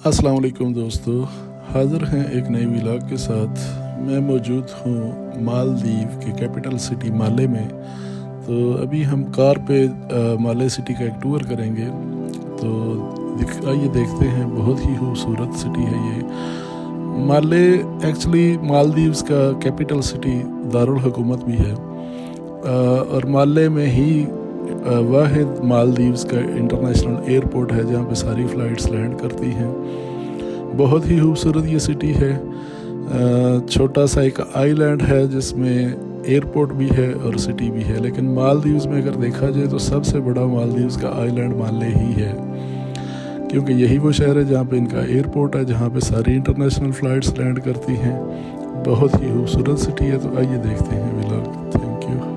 अस्सलाम वालेकुम दोस्तों, हाज़िर हैं एक नई व्लॉग के साथ। मैं मौजूद हूँ मालदीव के कैपिटल सिटी माले में। तो अभी हम कार पे माले सिटी का एक टूर करेंगे। तो आइए देखते हैं, बहुत ही खूबसूरत सिटी है ये। माले एक्चुअली मालदीव्स का कैपिटल सिटी दारुल हुकूमत भी है, और माले में ही वाहिद मालदीव्स का इंटरनेशनल एयरपोर्ट है जहाँ पे सारी फ़्लाइट्स लैंड करती हैं। बहुत ही खूबसूरत ये सिटी है। छोटा सा एक आइलैंड है जिसमें एयरपोर्ट भी है और सिटी भी है, लेकिन मालदीव्स में अगर देखा जाए तो सबसे बड़ा मालदीव्स का आइलैंड माले ही है, क्योंकि यही वो शहर है जहाँ पे इनका एयरपोर्ट है, जहाँ पे सारी इंटरनेशनल फ़्लाइट्स लैंड करती हैं। बहुत ही खूबसूरत सिटी है। तो आइए देखते हैं व्लॉग। Thank you.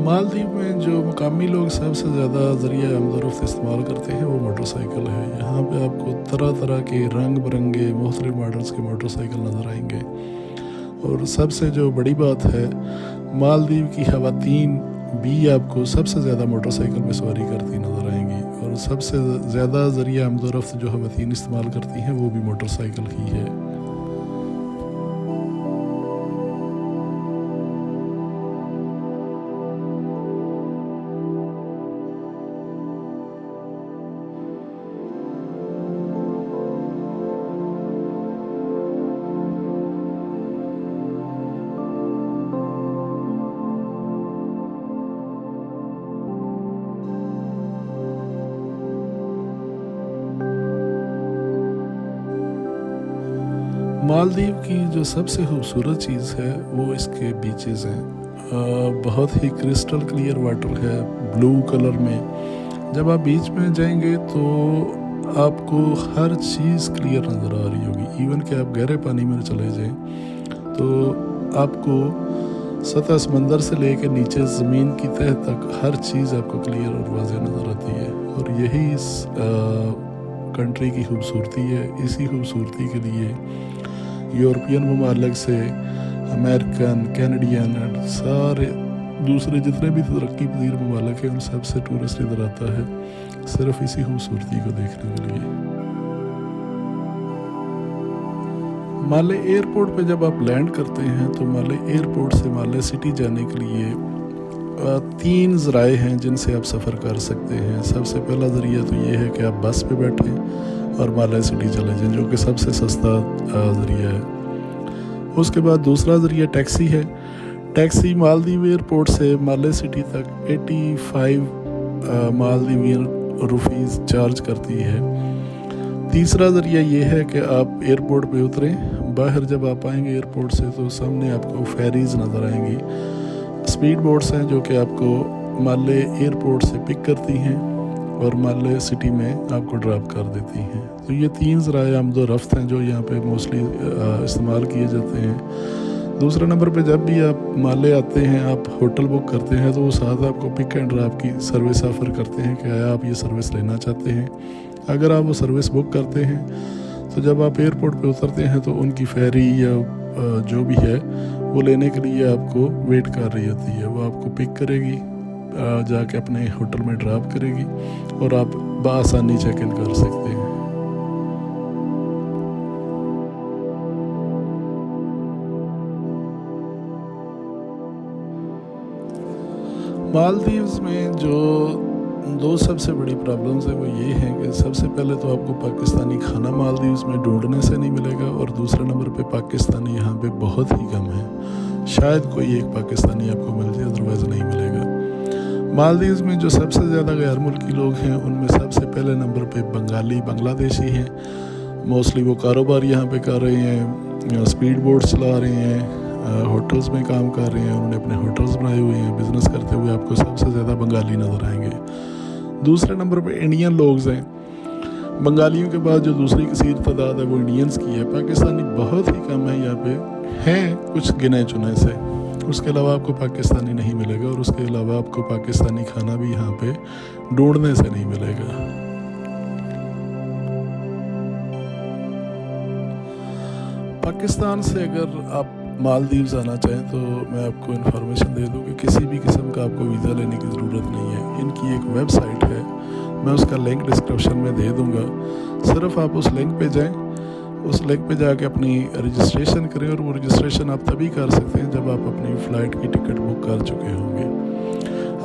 मालदीव में जो मकामी लोग सबसे ज़्यादा ज़रिया आमद-ओ-रफ़्त इस्तेमाल करते हैं वो मोटरसाइकिल है। यहाँ पे आपको तरह तरह के रंग बिरंगे मुख्तलिफ मॉडल्स के मोटरसाइकिल नज़र आएंगे। और सबसे जो बड़ी बात है, मालदीव की ख़वातीन भी आपको सबसे ज़्यादा मोटरसाइकिल में सवारी करती नज़र आएंगी, और सबसे ज़्यादा ज़रिया आमद-ओ-रफ़्त जो ख़वातीन इस्तेमाल करती हैं वो भी मोटरसाइकिल ही है। मालदीव की जो सबसे खूबसूरत चीज़ है वो इसके बीचेस हैं। बहुत ही क्रिस्टल क्लियर वाटर है, ब्लू कलर में। जब आप बीच में जाएंगे तो आपको हर चीज़ क्लियर नज़र आ रही होगी। इवन कि आप गहरे पानी में चले जाएं तो आपको सतह समंदर से लेकर नीचे ज़मीन की तह तक हर चीज़ आपको क्लियर और वाज़ेह नज़र आती है। और यही इस कंट्री की खूबसूरती है। इसी खूबसूरती के लिए यूरोपियन ममालिक से अमेरिकन, कैनेडियन और सारे दूसरे जितने भी तरक्की पजीर ममालिक हैं उन सब से टूरिस्ट इधर आता है सिर्फ इसी खूबसूरती को देखने के लिए। माले एयरपोर्ट पे जब आप लैंड करते हैं तो माले एयरपोर्ट से माले सिटी जाने के लिए 3 ज़राए हैं जिनसे आप सफ़र कर सकते हैं। सबसे पहला ज़रिया तो ये है कि आप बस पे बैठें और माले सिटी चले जाएं, जो कि सबसे सस्ता ज़रिया है। उसके बाद दूसरा ज़रिया टैक्सी है। टैक्सी मालदीव एयरपोर्ट से माले सिटी तक 85 मालदीवियन रुपीज़ चार्ज करती है। तीसरा ज़रिया ये है कि आप एयरपोर्ट पे उतरें। बाहर जब आप आएंगे एयरपोर्ट से तो सामने आपको फेरीज़ नज़र आएंगी, स्पीड बोट्स हैं जो कि आपको माले एयरपोर्ट से पिक करती हैं और माले सिटी में आपको ड्रॉप कर देती हैं। तो ये 3 ज़राए आमद-ओ-रफ़्त हैं जो यहाँ पे मोस्टली इस्तेमाल किए जाते हैं। दूसरे नंबर पे जब भी आप माले आते हैं, आप होटल बुक करते हैं तो वो साथ आपको पिक एंड ड्रॉप की सर्विस ऑफ़र करते हैं कि आप ये सर्विस लेना चाहते हैं। अगर आप वो सर्विस बुक करते हैं तो जब आप एयरपोर्ट पे उतरते हैं तो उनकी फेरी या जो भी है वो लेने के लिए आपको वेट कर रही होती है। वो आपको पिक करेगी, जाके अपने होटल में ड्रॉप करेगी और आप बआसानी चेक इन कर सकते हैं। मालदीव्स में जो 2 सबसे बड़ी प्रॉब्लम्स है वो ये हैं कि सबसे पहले तो आपको पाकिस्तानी खाना मालदीव्स में ढूंढने से नहीं मिलेगा, और दूसरे नंबर पे पाकिस्तानी यहाँ पे बहुत ही कम है। शायद कोई एक पाकिस्तानी आपको मिल जाए, अदरवाइज़ नहीं मिलेगा। मालदीव्स में जो सबसे ज़्यादा गैर मुल्की लोग हैं उनमें सबसे पहले नंबर पे बंगाली, बांग्लादेशी हैं। मोस्टली वो कारोबार यहाँ पे कर रहे हैं, स्पीड बोट्स चला रहे हैं, होटल्स में काम कर रहे हैं, उन्होंने अपने होटल्स बनाए हुए हैं। बिज़नेस करते हुए आपको सबसे ज़्यादा बंगाली नज़र आएंगे। दूसरे नंबर पे इंडियन लोग हैं। बंगालियों के बाद जो दूसरी कसीर तादाद है वो इंडियंस की है। पाकिस्तानी बहुत ही कम है यहाँ पे, हैं कुछ गिने चुने से। उसके अलावा आपको पाकिस्तानी नहीं मिलेगा, और उसके अलावा आपको पाकिस्तानी खाना भी यहाँ पे ढूंढने से नहीं मिलेगा। पाकिस्तान से अगर आप मालदीव्स आना चाहें तो मैं आपको इन्फॉर्मेशन दे दूं कि किसी भी किस्म का आपको वीज़ा लेने की ज़रूरत नहीं है। इनकी एक वेबसाइट है, मैं उसका लिंक डिस्क्रिप्शन में दे दूंगा। सिर्फ आप उस लिंक पे जाएं, उस लिंक पे जाके अपनी रजिस्ट्रेशन करें, और वो रजिस्ट्रेशन आप तभी कर सकते हैं जब आप अपनी फ़्लाइट की टिकट बुक कर चुके होंगे।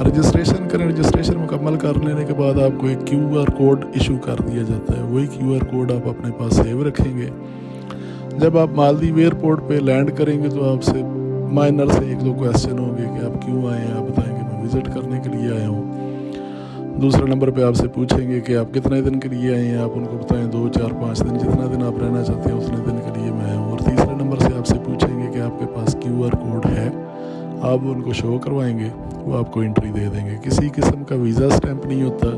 रजिस्ट्रेशन करें, रजिस्ट्रेशन मुकम्मल कर लेने के बाद आपको एक QR कोड इशू कर दिया जाता है। वही QR कोड आप अपने पास सेव रखेंगे। जब आप मालदीव एयरपोर्ट पे लैंड करेंगे तो आपसे माइनर से 1-2 क्वेश्चन होंगे कि आप क्यों आए हैं। आप बताएंगे मैं विज़िट करने के लिए आया हूँ। दूसरे नंबर पे आपसे पूछेंगे कि आप कितने दिन के लिए आए हैं। आप उनको बताएं 2, 4, 5 दिन, जितना दिन आप रहना चाहते हैं उतने दिन के लिए मैं आया हूँ। और तीसरे नंबर से आपसे पूछेंगे कि आपके पास QR कोड है। आप उनको शो करवाएंगे, वो आपको एंट्री दे देंगे। किसी किस्म का वीज़ा स्टैंप नहीं होता,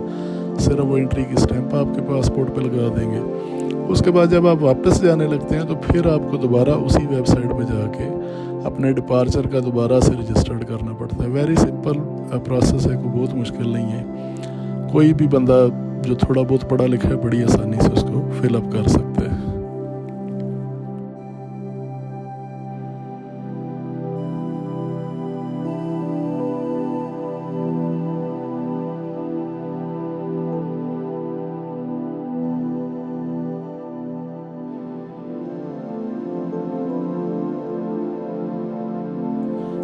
सिर्फ वो एंट्री की स्टैंप आपके पासपोर्ट पे लगा देंगे। उसके बाद जब आप वापस जाने लगते हैं तो फिर आपको दोबारा उसी वेबसाइट पे जाके अपने डिपार्चर का दोबारा से रजिस्टर्ड करना पड़ता है। वेरी सिंपल प्रोसेस है, कोई बहुत मुश्किल नहीं है। कोई भी बंदा जो थोड़ा बहुत पढ़ा लिखा है बड़ी आसानी से उसको फिलअप कर सकता है।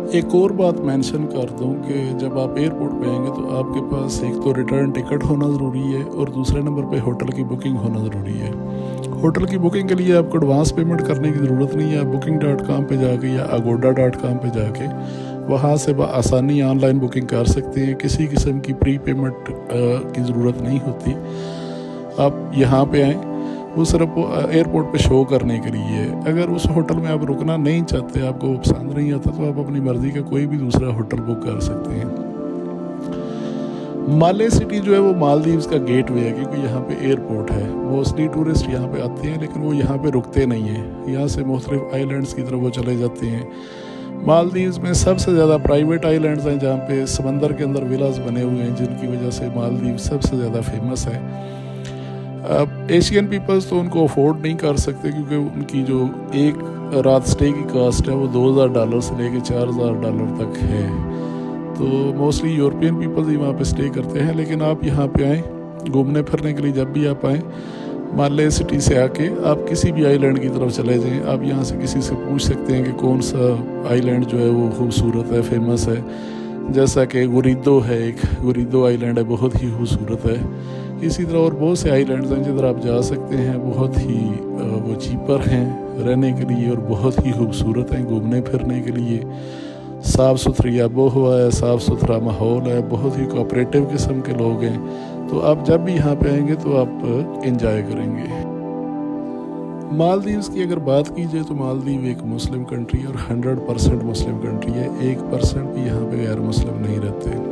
एक और बात मेंशन कर दूं कि जब आप एयरपोर्ट पे आएंगे तो आपके पास एक तो रिटर्न टिकट होना ज़रूरी है, और दूसरे नंबर पे होटल की बुकिंग होना ज़रूरी है। होटल की बुकिंग के लिए आपको एडवांस पेमेंट करने की ज़रूरत नहीं है। आप booking.com पे जाके या agoda.com पे जाके वहाँ से आसानी ऑनलाइन बुकिंग कर सकते हैं। किसी किस्म की प्री पेमेंट की ज़रूरत नहीं होती। आप यहाँ पे आएँ, वो सिर्फ एयरपोर्ट पे शो करने के लिए है। अगर उस होटल में आप रुकना नहीं चाहते, आपको पसंद नहीं आता, तो आप अपनी मर्ज़ी का कोई भी दूसरा होटल बुक कर सकते हैं। माले सिटी जो है वो मालदीव्स का गेट वे है, क्योंकि यहाँ पे एयरपोर्ट है। मोस्टली टूरिस्ट यहाँ पे आते हैं, लेकिन वो यहाँ पे रुकते नहीं हैं। यहाँ से मुख्तलिफ आइलैंड्स की तरफ वो चले जाते हैं। मालदीव्स में सबसे ज़्यादा प्राइवेट आइलैंड्स हैं जहाँ पे समंदर के अंदर विलास बने हुए हैं, जिनकी वजह से मालदीव सबसे ज़्यादा फेमस है। एशियन पीपल्स तो उनको अफोर्ड नहीं कर सकते, क्योंकि उनकी जो एक रात स्टे की कास्ट है वो $2000 से लेके $4000 तक है। तो मोस्टली यूरोपियन पीपल्स ही वहाँ पे स्टे करते हैं। लेकिन आप यहाँ पे आएँ घूमने फिरने के लिए, जब भी आप आएँ माले सिटी से आके आप किसी भी आइलैंड की तरफ चले जाएँ। आप यहाँ से किसी से पूछ सकते हैं कि कौन सा आइलैंड जो है वो खूबसूरत है, फेमस है। जैसा कि गुरिदो है, एक गुरिदो आइलैंड है, बहुत ही खूबसूरत है। इसी तरह और बहुत से आइलैंड्स हैं जिधर आप जा सकते हैं। बहुत ही वो चीपर हैं रहने के लिए और बहुत ही खूबसूरत हैं घूमने फिरने के लिए। साफ़ सुथरी आबो हवा है, साफ़ सुथरा माहौल है, बहुत ही कोऑपरेटिव किस्म के लोग हैं। तो आप जब भी यहाँ पे आएंगे तो आप इंजॉय करेंगे। मालदीव्स की अगर बात की जाए तो मालदीव एक मुस्लिम कंट्री और 100% मुस्लिम कंट्री है। 1% भी यहाँ पे गैर मुस्लिम नहीं रहते।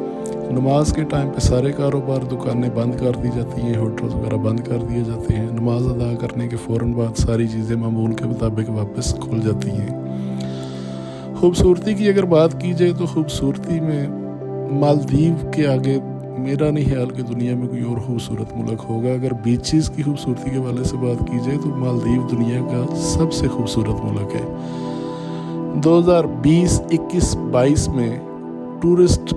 नमाज के टाइम पे सारे कारोबार, दुकानें बंद कर दी जाती हैं, होटल्स वगैरह बंद कर दिए जाते हैं। नमाज अदा करने के फ़ौरन बाद सारी चीज़ें मामूल के मुताबिक वापस खुल जाती हैं। खूबसूरती की अगर बात की जाए तो खूबसूरती में मालदीव के आगे मेरा नहीं ख्याल कि दुनिया में कोई और खूबसूरत मुल्क होगा। अगर बीचेस की खूबसूरती के वाले से बात की जाए तो मालदीव दुनिया का सबसे खूबसूरत मुल्क है। 2020, 21, 22 में टूरिस्ट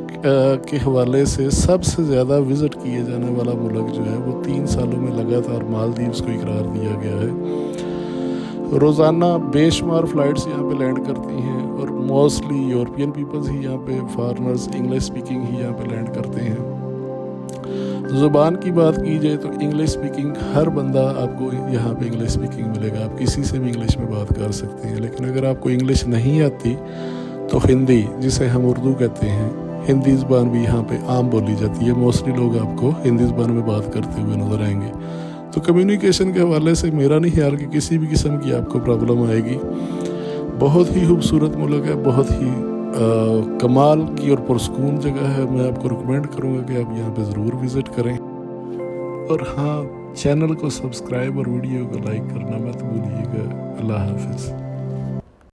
के हवाले से सबसे ज़्यादा विज़िट किए जाने वाला मुल्क जो है वो 3 सालों में लगातार मालदीव्स को इकरार दिया गया है। रोज़ाना बेशुमार फ़्लाइट्स यहाँ पे लैंड करती हैं, और मोस्टली यूरोपियन पीपल्स ही यहाँ पे, फॉरेनर्स, इंग्लिश स्पीकिंग ही यहाँ पे लैंड करते हैं। ज़ुबान की बात की जाए तो इंग्लिश स्पीकिंग हर बंदा आपको यहाँ पे इंग्लिश स्पीकिंग मिलेगा। आप किसी से भी इंग्लिश में बात कर सकते हैं। लेकिन अगर आपको इंग्लिश नहीं आती तो हिंदी, जिसे हम उर्दू कहते हैं, हिंदी ज़बान भी यहाँ पे आम बोली जाती है। मोस्टली लोग आपको हिंदी ज़बान में बात करते हुए नज़र आएंगे। तो कम्युनिकेशन के हवाले से मेरा नहीं ख्याल कि किसी भी किस्म की आपको प्रॉब्लम आएगी। बहुत ही खूबसूरत मुल्क है, बहुत ही कमाल की और पुरसकून जगह है। मैं आपको रिकमेंड करूँगा कि आप यहाँ पे ज़रूर विज़िट करें। और हाँ, चैनल को सब्सक्राइब और वीडियो को लाइक करना मत भूलिएगा। अल्लाह हाफ़िज़।